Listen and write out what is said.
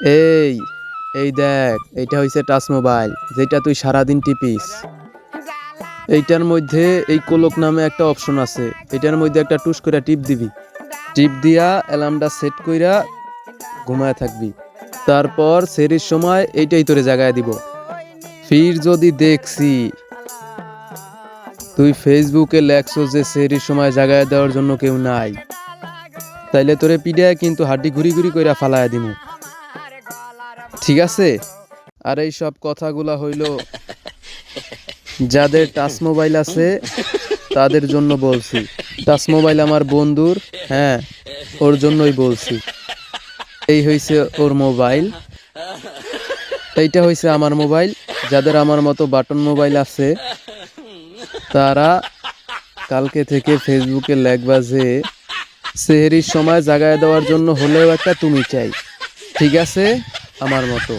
এই এই দেখ, এইটা হইছে টাচ মোবাইল, যেটা তুই সারাদিন টিপিস। এইটার মধ্যে এই কোলক নামে একটা অপশন আছে, এটার মধ্যে একটা টুস করে টিপ দিবি। টিপ দিয়া অ্যালার্মটা সেট কইরা ঘুমায় থাকবি। তারপর সেরির সময় এইটাই তোরে জাগায় দিব। ফির যদি দেখছি তুই ফেসবুকে লেখছো যে সেরির সময় জাগায় দেওয়ার জন্য কেউ নাই, তাইলে তোরে পিডিয়ায় কিন্তু হাড্ডি ঘুরি ঘুরি কইরা ফালায়া দিমু। ঠিক আছে? আর এই সব কথাগুলা হইল যাদের টাচ মোবাইল আছে তাদের জন্য বলছি। টাচ মোবাইল আমার বন্ধুর, হ্যাঁ, ওর জন্যই বলছি। এই হইছে ওর মোবাইল, এইটা হইছে আমার মোবাইল। যাদের আমার মতো বাটন মোবাইল আছে তারা কালকে থেকে ফেসবুকে লেখবা যে সেহরির সময় জাগায় দেওয়ার জন্য হলেও একটা তুমি চাই। ঠিক আছে? আমার মতো।